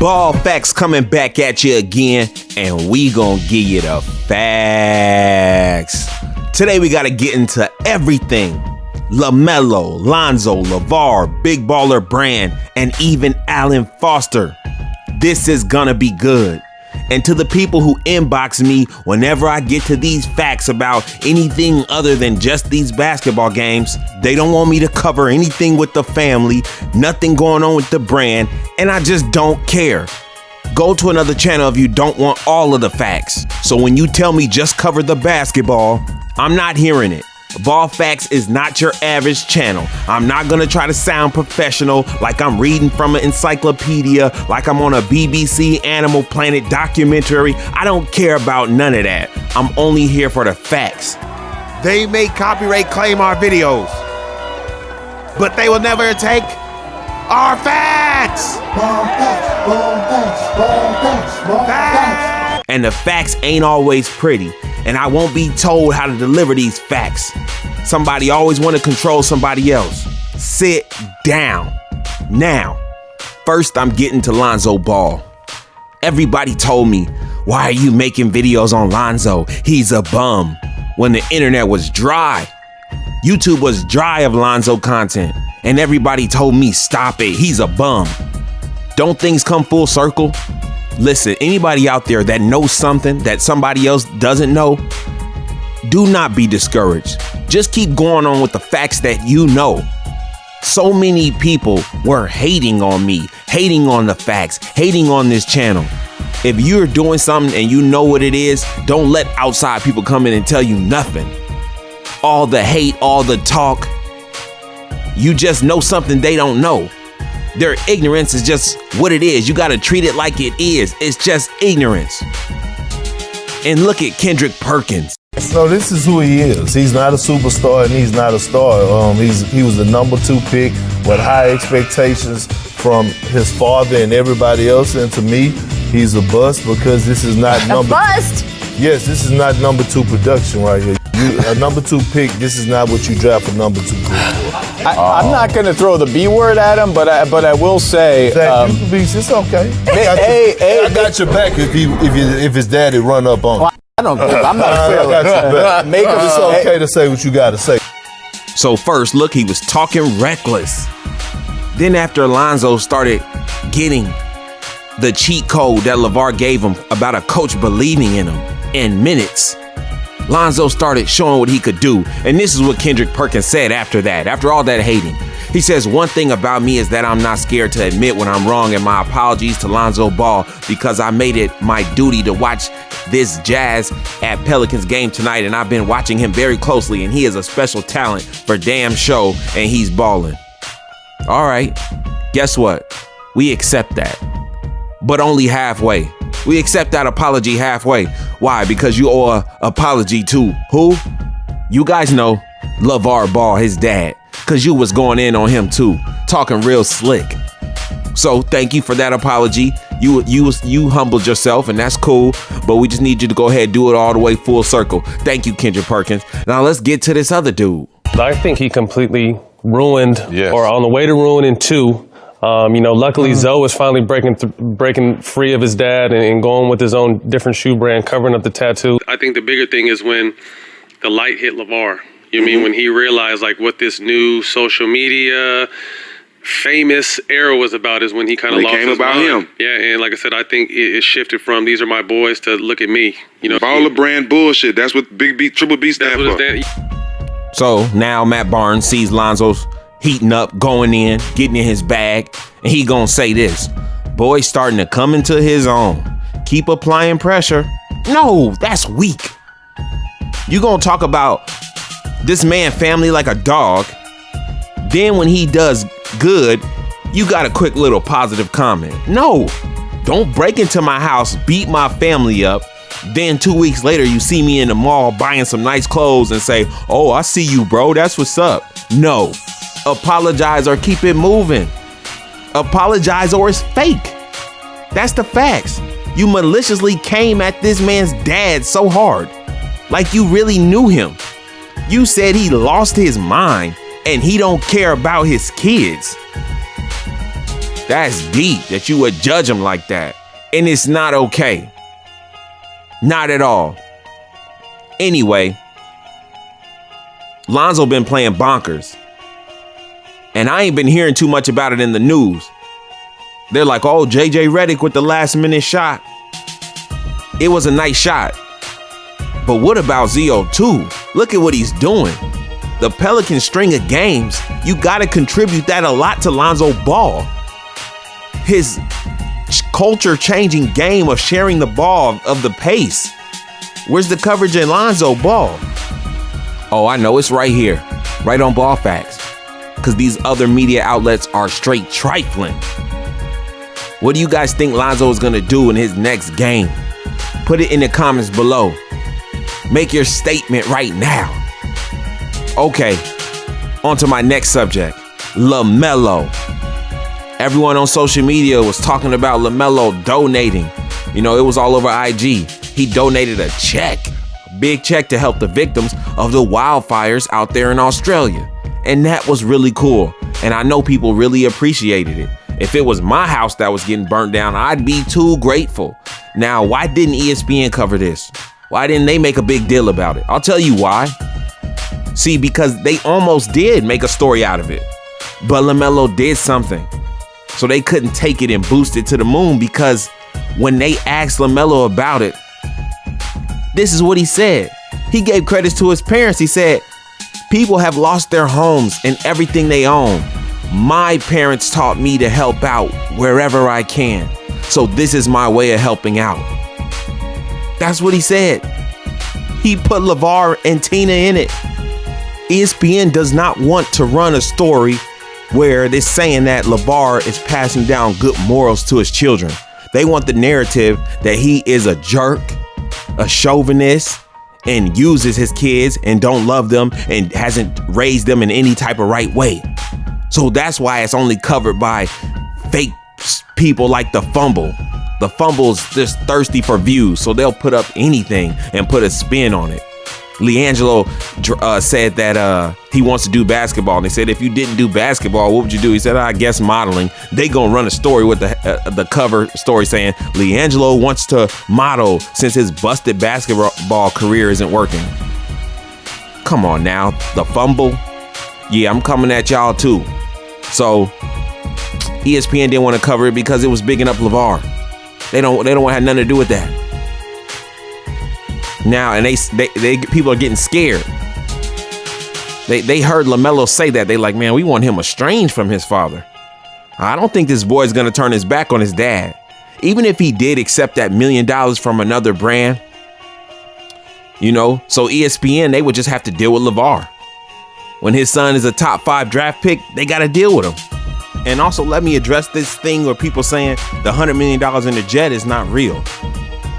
Ball Facts coming back at you again, and we gonna give you the facts. Today we gotta get into everything. LaMelo, Lonzo, LaVar, Big Baller Brand, and even Alan Foster. This is gonna be good. And to the people who inbox me whenever I get to these facts about anything other than just these basketball games, they don't want me to cover anything with the family, nothing going on with the brand, and I just don't care. Go to another channel if you don't want all of the facts. So when you tell me just cover the basketball, I'm not hearing it. Ball Facts is not your average channel. I'm not gonna try to sound professional like I'm reading from an encyclopedia, like I'm on a BBC Animal Planet documentary. I don't care about none of that. I'm only here for the facts. They may copyright claim our videos, but they will never take our facts. Ball facts, ball facts, ball facts, ball facts. And the facts ain't always pretty. And I won't be told how to deliver these facts. Somebody always want to control somebody else. Sit down. Now, first I'm getting to Lonzo Ball. Everybody told me, why are you making videos on Lonzo? He's a bum. When the internet was dry. YouTube was dry of Lonzo content. And everybody told me, stop it, he's a bum. Don't things come full circle? Listen, anybody out there that knows something that somebody else doesn't know, do not be discouraged. Just keep going on with the facts that you know. So many people were hating on me, hating on the facts, hating on this channel. If you're doing something and you know what it is, don't let outside people come in and tell you nothing. All the hate, all the talk, you just know something they don't know. Their ignorance is just what it is. You gotta treat it like it is. It's just ignorance. And look at Kendrick Perkins. No, this is who he is. He's not a superstar and he's not a star. He was the number 2 pick with high expectations from his father and everybody else. And to me, he's a bust because this is not a bust? Yes, this is not number 2 production right here. A number 2 pick, this is not what you draft a number 2 pick for. I'm not going to throw the B word at him, but I will say... it's okay. I got your back if his daddy run up on him. I don't care. I'm not a failure. I got your back. It's okay to say what you got to say. So first, look, he was talking reckless. Then after Lonzo started getting the cheat code that LaVar gave him about a coach believing in him in minutes, Lonzo started showing what he could do. And this is what Kendrick Perkins said after that, after all that hating. He says, one thing about me is that I'm not scared to admit when I'm wrong, and my apologies to Lonzo Ball because I made it my duty to watch this Jazz at Pelicans game tonight, and I've been watching him very closely, and he is a special talent for damn show, and he's balling. All right, guess what? We accept that, but only halfway. We accept that apology halfway. Why? Because you owe an apology to who? You guys know LaVar Ball, his dad, because you was going in on him too, talking real slick. So thank you for that apology. You humbled yourself, and that's cool, but we just need you to go ahead and do it all the way full circle. Thank you, Kendrick Perkins. Now let's get to this other dude. I think he completely ruined, or on the way to ruining too. Luckily Zoe is finally breaking free of his dad and going with his own different shoe brand, covering up the tattoo. I think the bigger thing is when the light hit LaVar. You mean when he realized like what this new social media famous era was about is when he kind of lost his mind. Him. Yeah, and like I said, I think it shifted from these are my boys to look at me. Baller brand bullshit. That's what Big B, Triple B stand for. So now Matt Barnes sees Lonzo's heating up, going in, getting in his bag, and he gonna say this: boy's starting to come into his own. Keep applying pressure. No, that's weak. You gonna talk about this man family like a dog, then when he does good, you got a quick little positive comment. No, don't break into my house, beat my family up, then 2 weeks later you see me in the mall buying some nice clothes and say, oh, I see you, bro, that's what's up. No. Apologize or keep it moving. Apologize or it's fake. That's the facts. You maliciously came at this man's dad so hard, like you really knew him. You said he lost his mind and he don't care about his kids. That's deep that you would judge him like that. And it's not okay. Not at all. Anyway, Lonzo been playing bonkers. And I ain't been hearing too much about it in the news. They're like, oh, JJ Redick with the last minute shot. It was a nice shot. But what about ZO2? Look at what he's doing. The Pelicans string of games, you got to contribute that a lot to Lonzo Ball. His culture-changing game of sharing the ball, of the pace. Where's the coverage in Lonzo Ball? Oh, I know, it's right here. Right on Ball Facts. Because these other media outlets are straight trifling. What do you guys think Lonzo is going to do in his next game? Put it in the comments below. Make your statement right now. Okay, on to my next subject. LaMelo. Everyone on social media was talking about LaMelo donating. You know, it was all over IG. He donated a check, a big check to help the victims of the wildfires out there in Australia. And that was really cool. And I know people really appreciated it. If it was my house that was getting burnt down, I'd be too grateful. Now, why didn't ESPN cover this? Why didn't they make a big deal about it? I'll tell you why. See, because they almost did make a story out of it. But LaMelo did something. So they couldn't take it and boost it to the moon, because when they asked LaMelo about it, this is what he said. He gave credit to his parents. He said, people have lost their homes and everything they own. My parents taught me to help out wherever I can. So this is my way of helping out. That's what he said. He put LaVar and Tina in it. ESPN does not want to run a story where they're saying that LaVar is passing down good morals to his children. They want the narrative that he is a jerk, a chauvinist, and uses his kids and don't love them and hasn't raised them in any type of right way. So that's why it's only covered by fake people like The Fumble. The Fumble's just thirsty for views, so they'll put up anything and put a spin on it. LiAngelo said that he wants to do basketball, and they said, if you didn't do basketball, what would you do? He said, I guess modeling. They gonna run a story with the cover story saying LiAngelo wants to model since his busted basketball career isn't working. Come on now, The Fumble. Yeah, I'm coming at y'all too. So ESPN didn't want to cover it because it was bigging up LaVar. They don't want to have nothing to do with that. Now, and they people are getting scared. They heard LaMelo say that. They like, man, we want him estranged from his father. I don't think this boy's gonna turn his back on his dad. Even if he did accept that $1 million from another brand, you know, so ESPN, they would just have to deal with LaVar. When his son is a top 5 draft pick, they got to deal with him. And also, let me address this thing where people saying the $100 million in the jet is not real.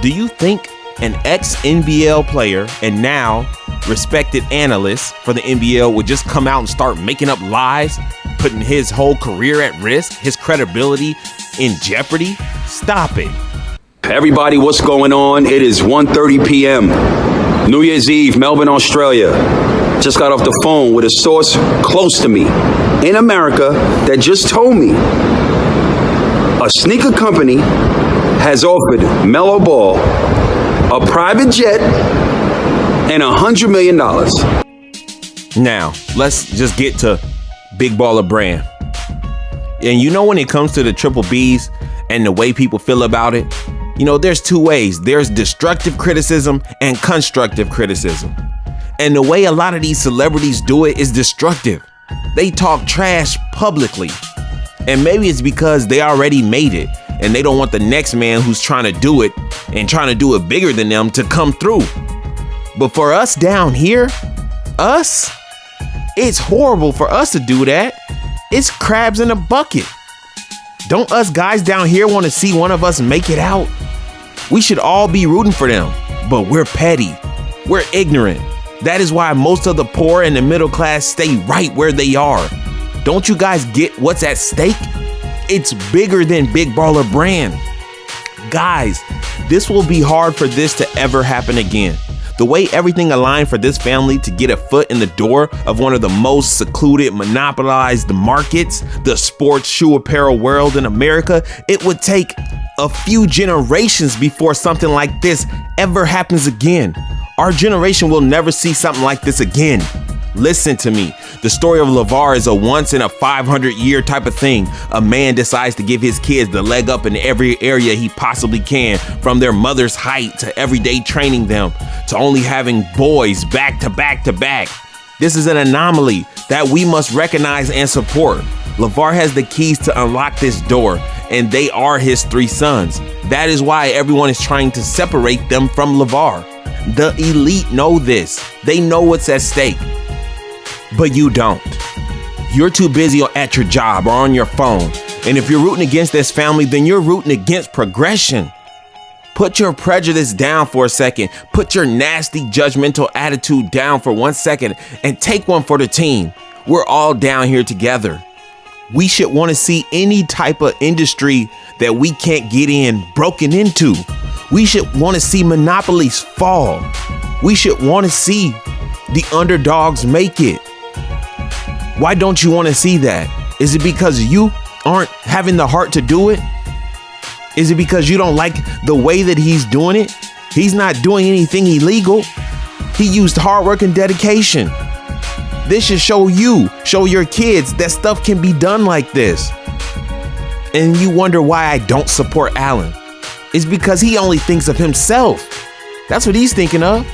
Do you think an ex-NBL player and now respected analyst for the NBL would just come out and start making up lies, putting his whole career at risk, his credibility in jeopardy? Stop it. Everybody, what's going on? It is 1:30 p.m. New Year's Eve, Melbourne, Australia. Just got off the phone with a source close to me in America that just told me a sneaker company has offered Melo Ball a private jet and $100 million. Now, let's just get to Big Baller Brand. And you know, when it comes to the Triple Bs and the way people feel about it, you know, there's two ways. There's destructive criticism and constructive criticism. And the way a lot of these celebrities do it is destructive. They talk trash publicly. And maybe it's because they already made it and they don't want the next man who's trying to do it and trying to do it bigger than them to come through. But for us down here, it's horrible for us to do that. It's crabs in a bucket. Don't us guys down here want to see one of us make it out? We should all be rooting for them, but we're petty. We're ignorant. That is why most of the poor and the middle class stay right where they are. Don't you guys get what's at stake? It's bigger than Big Baller Brand. Guys, this will be hard for this to ever happen again. The way everything aligned for this family to get a foot in the door of one of the most secluded, monopolized markets, the sports shoe apparel world in America, it would take a few generations before something like this ever happens again. Our generation will never see something like this again. Listen to me. The story of LaVar is a once in a 500-year type of thing. A man decides to give his kids the leg up in every area he possibly can, from their mother's height to everyday training them to only having boys back to back to back. This is an anomaly that we must recognize and support. LaVar has the keys to unlock this door, and they are his 3 sons. That is why everyone is trying to separate them from LaVar. The elite know this. They know what's at stake. But you don't. You're too busy at your job or on your phone. And if you're rooting against this family, then you're rooting against progression. Put your prejudice down for a second. Put your nasty, judgmental attitude down for 1 second and take one for the team. We're all down here together. We should want to see any type of industry that we can't get in broken into. We should want to see monopolies fall. We should want to see the underdogs make it. Why don't you want to see that? Is it because you aren't having the heart to do it? Is it because you don't like the way that he's doing it? He's not doing anything illegal. He used hard work and dedication. This should show your kids that stuff can be done like this. And you wonder why I don't support Allen. It's because he only thinks of himself. That's what he's thinking of.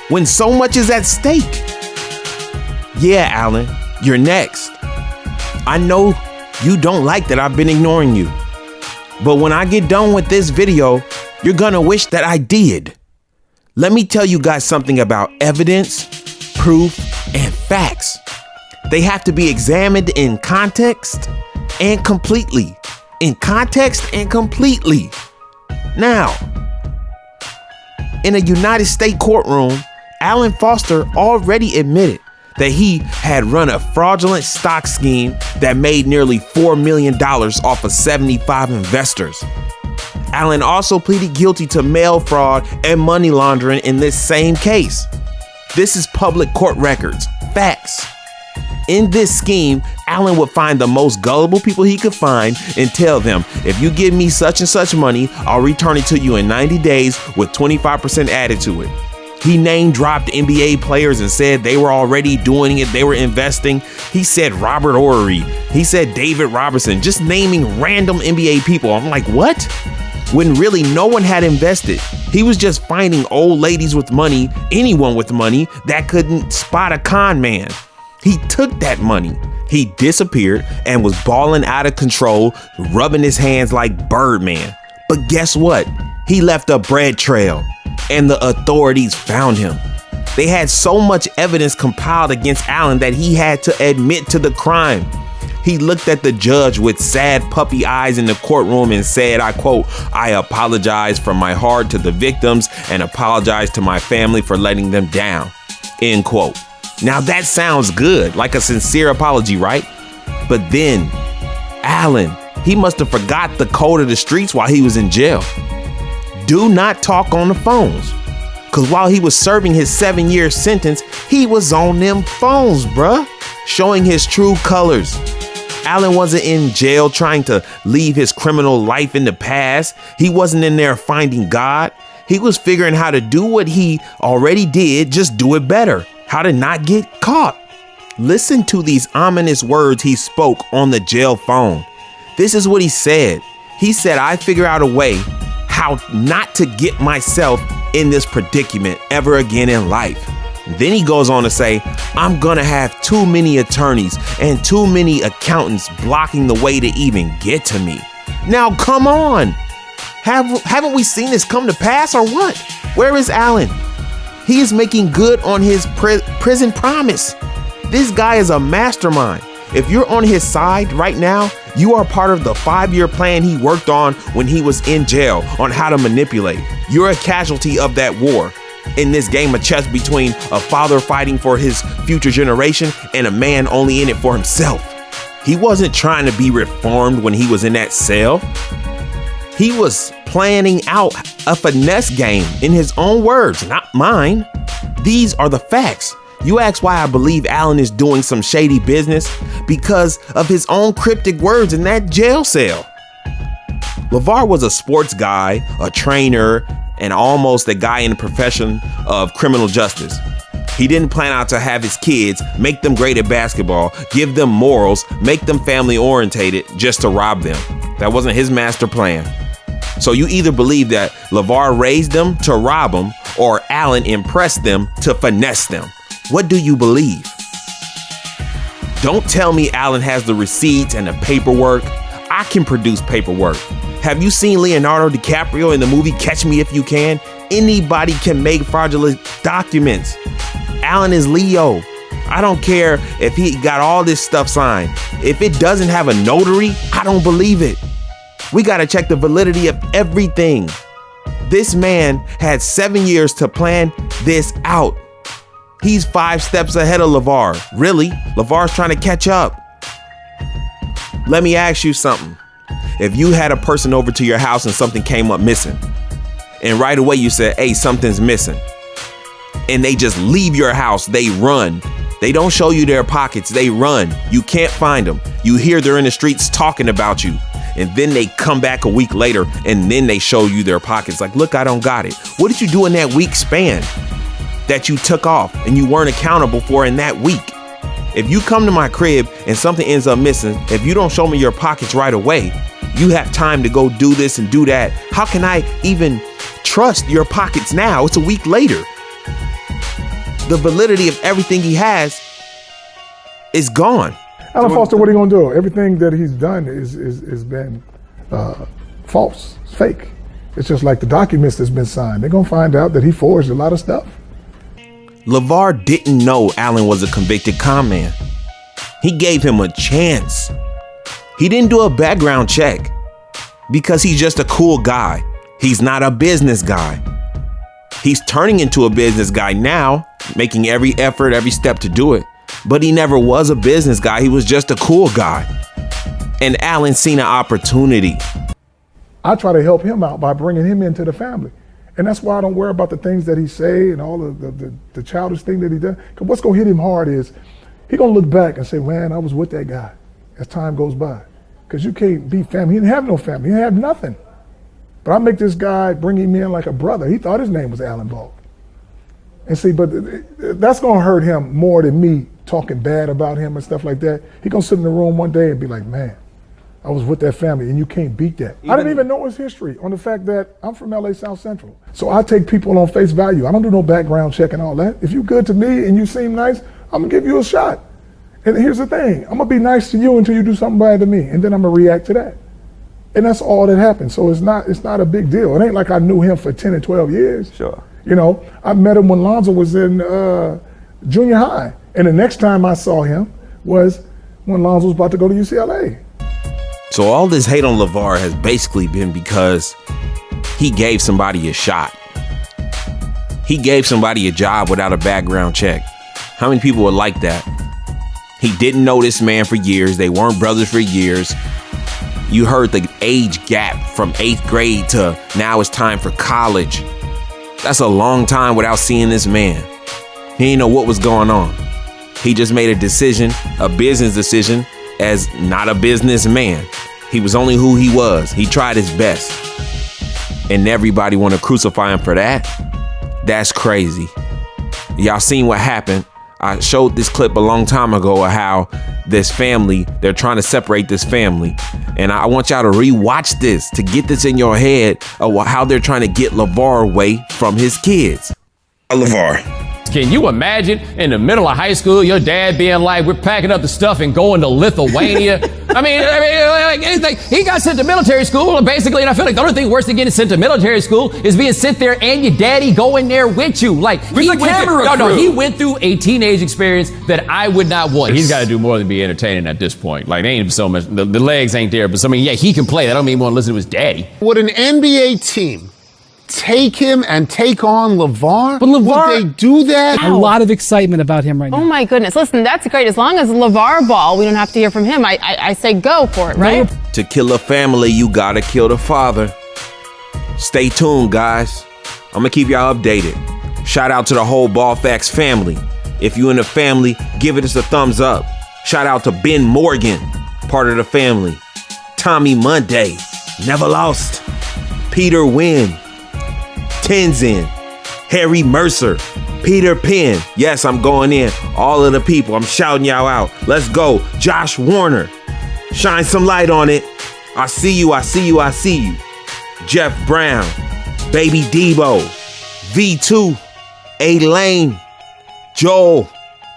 When so much is at stake. Yeah, Allen, you're next. I know you don't like that I've been ignoring you. But when I get done with this video, you're gonna wish that I did. Let me tell you guys something about evidence, proof, and facts. They have to be examined in context and completely. In context and completely. Now, in a United States courtroom, Allen Foster already admitted that he had run a fraudulent stock scheme that made nearly $4 million off of 75 investors. Allen also pleaded guilty to mail fraud and money laundering in this same case. This is public court records, facts. In this scheme, Allen would find the most gullible people he could find and tell them, if you give me such and such money, I'll return it to you in 90 days with 25% added to it. He name dropped NBA players and said they were already doing it. They were investing. He said Robert Horry. He said David Robertson, just naming random NBA people. I'm like, what? When really no one had invested. He was just finding old ladies with money, anyone with money that couldn't spot a con man. He took that money. He disappeared and was balling out of control, rubbing his hands like Birdman. But guess what? He left a bread trail. And the authorities found him. They had so much evidence compiled against Allen that he had to admit to the crime. He looked at the judge with sad puppy eyes in the courtroom and said, I quote, "I apologize from my heart to the victims and apologize to my family for letting them down." End quote. Now that sounds good, like a sincere apology, right? But then, Allen, he must have forgot the code of the streets while he was in jail. Do not talk on the phones. Cause while he was serving his 7-year sentence, he was on them phones, bruh, showing his true colors. Allen wasn't in jail trying to leave his criminal life in the past. He wasn't in there finding God. He was figuring how to do what he already did, just do it better. How to not get caught. Listen to these ominous words he spoke on the jail phone. This is what he said. He said, I figure out a way how not to get myself in this predicament ever again in life. Then he goes on to say, I'm gonna have too many attorneys and too many accountants blocking the way to even get to me. Now, come on. Haven't we seen this come to pass or what? Where is Allen? He is making good on his prison promise. This guy is a mastermind. If you're on his side right now, you are part of the 5-year plan he worked on when he was in jail on how to manipulate. You're a casualty of that war in this game of chess between a father fighting for his future generation and a man only in it for himself. He wasn't trying to be reformed when he was in that cell. He was planning out a finesse game in his own words, not mine. These are the facts. You ask why I believe Allen is doing some shady business? Because of his own cryptic words in that jail cell. LaVar was a sports guy, a trainer, and almost a guy in the profession of criminal justice. He didn't plan out to have his kids, make them great at basketball, give them morals, make them family orientated just to rob them. That wasn't his master plan. So you either believe that LaVar raised them to rob them or Allen impressed them to finesse them. What do you believe? Don't tell me Allen has the receipts and the paperwork. I can produce paperwork. Have you seen Leonardo DiCaprio in the movie Catch Me If You Can? Anybody can make fraudulent documents. Allen is Leo. I don't care if he got all this stuff signed. If it doesn't have a notary, I don't believe it. We gotta check the validity of everything. This man had 7 years to plan this out. He's 5 steps ahead of LaVar. Really, LaVar's trying to catch up. Let me ask you something. If you had a person over to your house and something came up missing, and right away you said, hey, something's missing, and they just leave your house, they run. They don't show you their pockets, they run. You can't find them. You hear they're in the streets talking about you. And then they come back a week later and then they show you their pockets. Like, look, I don't got it. What did you do in that week span that you took off and you weren't accountable for in that week? If you come to my crib and something ends up missing, if you don't show me your pockets right away, you have time to go do this and do that. How can I even trust your pockets now? It's a week later. The validity of everything he has is gone. Allen Foster, what are you gonna do? Everything that he's done is been false, it's fake. It's just like the documents that's been signed. They're gonna find out that he forged a lot of stuff. LaVar didn't know Allen was a convicted con man. He gave him a chance. He didn't do a background check because he's just a cool guy. He's not a business guy. He's turning into a business guy now, making every effort, every step to do it. But he never was a business guy. He was just a cool guy. And Allen seen an opportunity. I try to help him out by bringing him into the family. And that's why I don't worry about the things that he say and all of the childish thing that he does. Because what's going to hit him hard is he going to look back and say, man, I was with that guy as time goes by. Because you can't be family. He didn't have no family. He didn't have nothing. But I make this guy, bring him in like a brother. He thought his name was Allen Ball. And see, but that's going to hurt him more than me talking bad about him and stuff like that. He going to sit in the room one day and be like, man, I was with that family and you can't beat that. I didn't even know his history on the fact that I'm from LA South Central. So I take people on face value. I don't do no background check and all that. If you're good to me and you seem nice, I'm going to give you a shot. And here's the thing, I'm going to be nice to you until you do something bad to me. And then I'm going to react to that. And that's all that happened. So it's not a big deal. It ain't like I knew him for 10 and 12 years. Sure. You know, I met him when Lonzo was in junior high. And the next time I saw him was when Lonzo was about to go to UCLA. So all this hate on LaVar has basically been because he gave somebody a shot. He gave somebody a job without a background check. How many people would like that? He didn't know this man for years. They weren't brothers for years. You heard the age gap from 8th grade to now it's time for college. That's a long time without seeing this man. He didn't know what was going on. He just made a decision, a business decision, as not a businessman. He was only who he was. He tried his best. And everybody want to crucify him for that? That's crazy. Y'all seen what happened. I showed this clip a long time ago of how this family, they're trying to separate this family. And I want y'all to rewatch this to get this in your head of how they're trying to get LaVar away from his kids. LaVar. Can you imagine in the middle of high school, your dad being like, we're packing up the stuff and going to Lithuania? I mean, it's like he got sent to military school, basically, and I feel like the only thing worse than getting sent to military school is being sent there and your daddy going there with you. Like, he went through a teenage experience that I would not want. He's got to do more than be entertaining at this point. Like, they ain't so much, the legs ain't there, but I mean, yeah, he can play. That don't mean he want to listen to his daddy. Would an NBA team take him and take on LaVar? But LaVar, would they do that? A lot of excitement about him right now. Oh my goodness. Listen, that's great. As long as LaVar Ball, we don't have to hear from him. I say go for it, right? To kill a family, you gotta kill the father. Stay tuned, guys. I'm gonna keep y'all updated. Shout out to the whole Ball Facts family. If you in the family, give it us a thumbs up. Shout out to Ben Morgan, part of the family. Tommy Monday, never lost. Peter Wynn, Tenzin, Harry Mercer, Peter Penn. Yes, I'm going in. All of the people, I'm shouting y'all out. Let's go. Josh Warner, shine some light on it. I see you, I see you, I see you. Jeff Brown, Baby Debo, V2, A-Lane, Joel,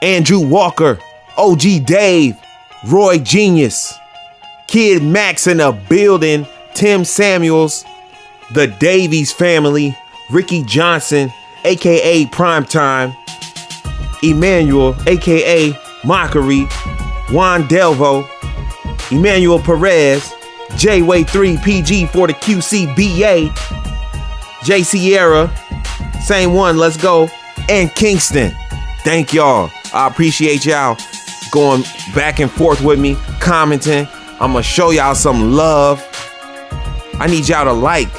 Andrew Walker, OG Dave, Roy Genius, Kid Max in the building, Tim Samuels, the Davies family, Ricky Johnson, aka Primetime, Emmanuel, aka Mockery, Juan Delvo, Emmanuel Perez, J-Way 3 PG for the QCBA, J Sierra, same one, let's go, and Kingston. Thank y'all. I appreciate y'all going back and forth with me, commenting. I'm gonna show y'all some love. I need y'all to like,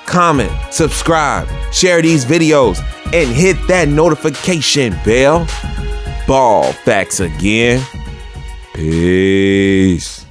comment, subscribe, share these videos, and hit that notification bell. Ball Facts again. Peace.